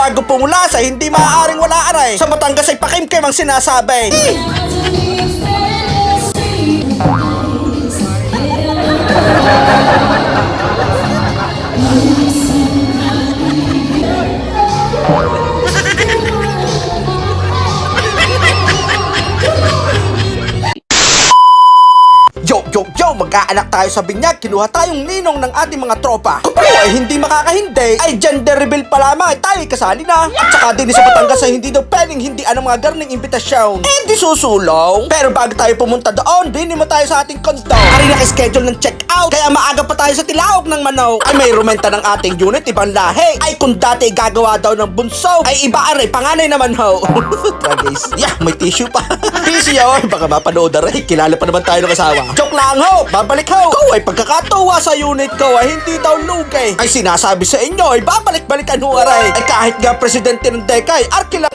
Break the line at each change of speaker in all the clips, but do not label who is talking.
bago pumula sa hindi maaaring wala aray. Sa Batangas ay pakimkim ang sinasabi. Yo, mag-aanak tayo sa binyag. Kinuha tayong ninong ng ating mga tropa. Kung ay hindi makakahindi, ay gender reveal pa lamang ay tayo kasali na. At saka din sa Batangas ay hindi daw pwedeng hindi ang mga garning imbitasyon. Di susulong. Pero bago tayo pumunta doon, binin mo tayo sa ating kondo. Ari naka-schedule ng check-out, kaya maaga pa tayo sa Tilaok ng Manok. Ay may rumenta ng ating unit, ibang lahi. Ay kung dati gagawa daw ng bunso, ay iba aray, panganay naman ho. Guys, may tissue pa. Busy ho, baka mapanood aray. Kilala pa naman tayo ng asawa. Joke lang ho, babalik ho. Ko ay pagkakatuwa sa unit ko ay hindi daw lugay. Ay sinasabi sa inyo ay babalik-balikan ho aray. Ay kahit nga presidente ng Dekay, arkila.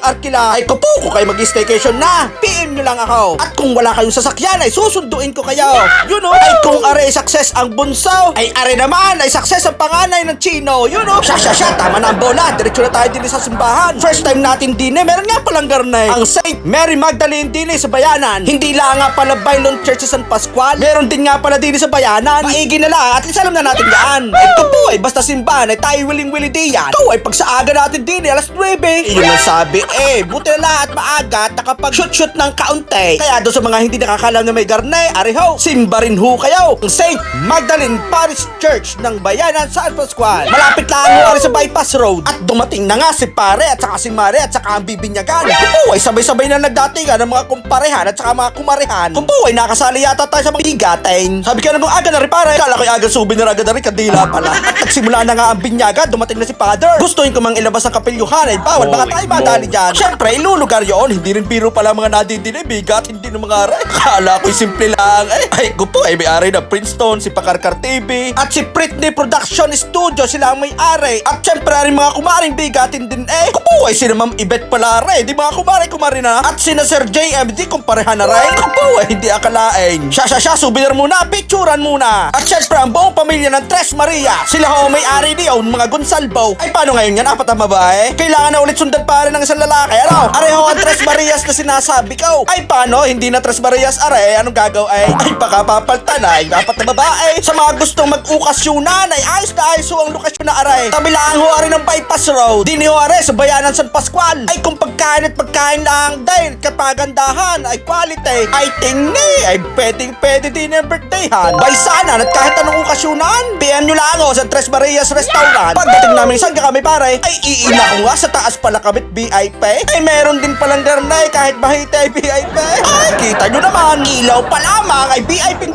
Ay kupo ko kayo mag-staycation na. PM nyo lang ako. At kung wala kayong sasakyan ay susunduin ko kayo. You know, ay kung aray success ang bunso, ay aray naman ay success ang panganay ng Chino. You know, siya, tama na ang bola. Diretso na tayo din sa simbahan. First time natin din meron nga palang garnay. Ang Saint Mary Magdalene din sa Bayanan. Hindi lang nga pala Bailon Church sa San Pascual. Meron din nga pala din sa Bayanan. Maigi na lang, at least alam na natin yan. Ito po ay basta simbahan ay tayo willing-willing diyan. Ito ay pagsaaga natin din alas 9. Iyon ang sabi buti na lang at maaga at nakapag-shoot ng kaunti. Kaya doon sa mga hindi nakakalam na may garne, ariho, simba rin ho kayo ang St. Magdalene Parish Church ng Bayanan San Pascual. Malapit lang ho sa bypass road. At dumating na nga si pare at saka si mare at saka ang bibinyagan. Kupo ay sabay-sabay na nagdatingan ng mga kumparehan at saka mga kumarihan. Kupo ay nakasali yata tayo sa mga bigatin. Sabi ka na kung aga na rin pare. Kala ko'y aga souvenir agad na rin, kadila pala. At nagsimula na nga ang binyagan, dumating na si father. Gustuin ko mang ilabas ang kapilyuhan ay bawal, baka tayo madali dyan. Siyempre, ilulugar yun. Hindi rin biro pala mga nadidili, bigat, hindi ng mga aray. Kala ko'y simple lang. Ay kupo ay may aray na Princeton, si Pakarkar TV, at si Britney Production Studio, sila ang may aray. At siyempre, rin mga kumaring bigatin din Kupo ay sina Ma'am Ibet pala aray. Di mga kumari na. At sina Sir JMD, kumparehan na rin. Kupo ay hindi akalain. Siya, souvenir muna, picturean muna. At syempre ang buong pamilya ng Tres Maria. Sila ho may-ari diyon, mga Gonsalvo. Ay paano ngayon yan? Apat ang babae? Kailangan na ulit sundan pa rin ng isang lalaki. Ano? Areho ang Tres Marias na sinasabi ko. Ay paano? Hindi na Tres Marias are. Anong gagaw ay? Ay baka papaltan ay apat na babae. Sa mga gustong mag-ukasyunan ay ayos na ayos ho ang lokasyon na aray. Tabilaan ho are ng bypass road. Dini ho are sa Bayanan San Pascual. Ay kung pagkain at pagkain lang dahil kapagandahan ay quality. Ay tingni ay pwede din ang birthdayhan. Bay sana at kahit anong okasyunan, PM nyo lang sa Tres Marias Restaurant. Pagdating namin saan ka kami pare, ay iina ko nga sa taas pala kami VIP. Ay meron din palang garnay kahit mahite ay VIP. Ay kita nyo naman, ilaw pa lamang ay VIP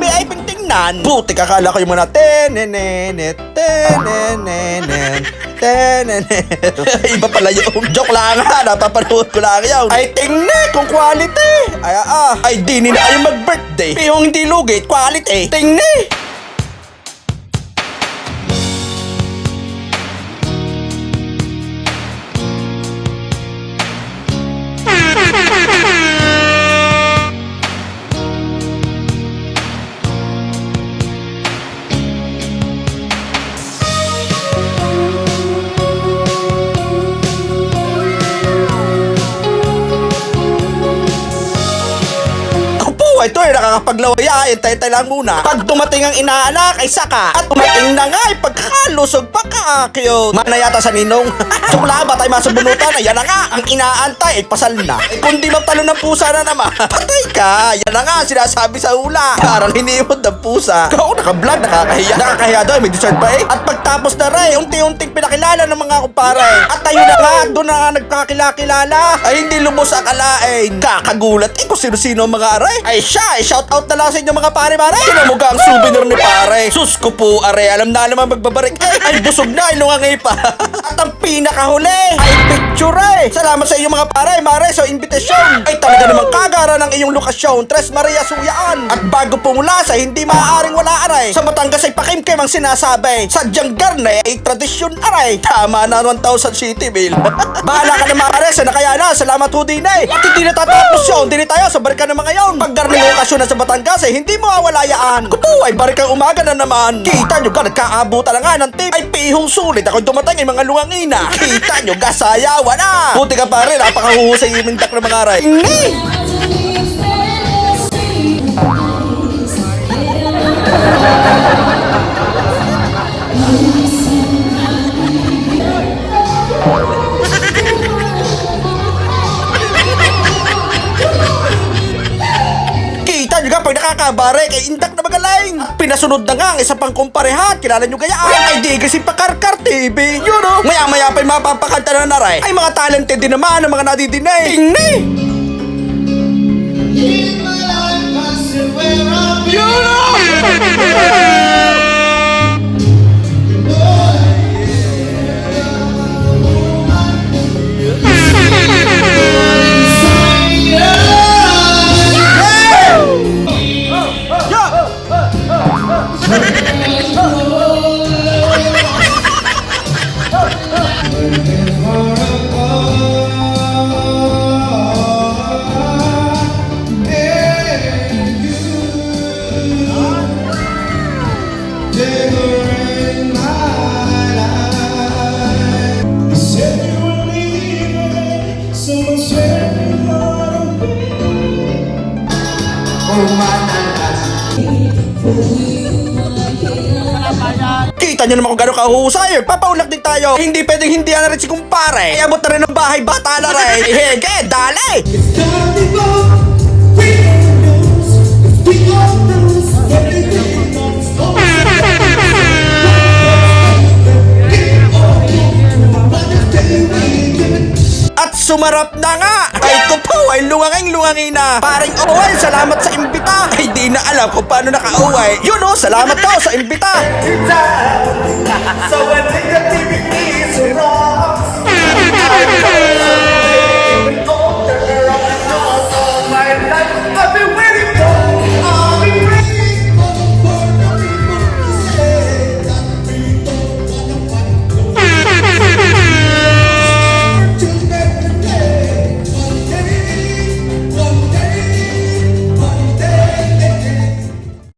tingnan. Buti kakala ko yung mga tenenenet. Iba pala yung joke lang ha, napapanood ko lang yun. Ay tingnan kung quality. Ay di nila kayo mag-birthday. Yung hindi lugit, quality. Tingnan. Ito ay nakakapaglawaya, hintay lang muna. Pag dumating ang inaanak ay saka. At dumating na nga ay pagkalusog pagka-cute. Mana yata sa ninong. Sukla ba tayo masubunutan? Ayan na nga, ang inaantay ay pasal na. Kung di magtalo ng pusa na naman, patay ka. Yan na nga, sinasabi sa hula. Parang hinimod ng pusa. Kung naka-vlog, nakakahiya. Nakakahiya daw, may deserve pa At pagtapos na rin, unti-unting pinakilala ng mga kumpare. At ayun na nga, doon na nga nagkakilala. Ay hindi lubos akalain. Kakagulat, kung sino-sino ang mga aray. Ay siya, shout out na lang sa inyo mga pare-pare. Kinamuga ang souvenir ni pare. Sus ko po, are, alam na naman magbabarik. Ay busog na, inungangay pa. At ang pinakahuli ay picture Salamat sa inyo mga pare-mare sa invitation. Ay talaga namang kagara ng iyong lokasyon, Tres Maria Suyaan. At bago pumula sa hindi maaaring wala aray, sa Batangas ay pakimkim ang sinasabi. Sadyang garne ay tradisyon aray. Tama na 1,000 city bill. Bahala ka na mare, sa nakayana. Salamat ho din At hindi natatapos yun, hindi tayo sa barikan ng mga yon. Pag garne lokasyon na sa Batangas ay hindi mo awalayaan. Kupo ay barikang umaga na naman. Kita nyo ka, nagkaabutan na nga ng tip. Ay pihong sulit ako dumatang ay mga lungangina. Kita nyo, gasayaw. asawa na. Buti ka pare, napakahuhusay imindak ng mga aray. Kita nyo nga pag nakakabare kay Indak na magaling. Pinasunod na nga ang isa pang kumparehan. Kilala nyo kaya ay di kasi pakarkar TV. Yun o. Maya-maya pa yung mapapakanta na naray. Ay mga talented din naman ang mga nadidinig. Tingni! Yun o! Kita nyo naman kung gano'ng kahusay. Papaulak din tayo. Hindi pwedeng hindi na rin si kumpare. Iabot na rin ng bahay bata na rin. Hege, dali! At sumarap na nga! Ay ko po ay lungangin na. Paring Owen, salamat sa imbita. Ay di na alam kung paano naka-uway. Yun o, salamat daw sa imbita.
So when the TV is wrong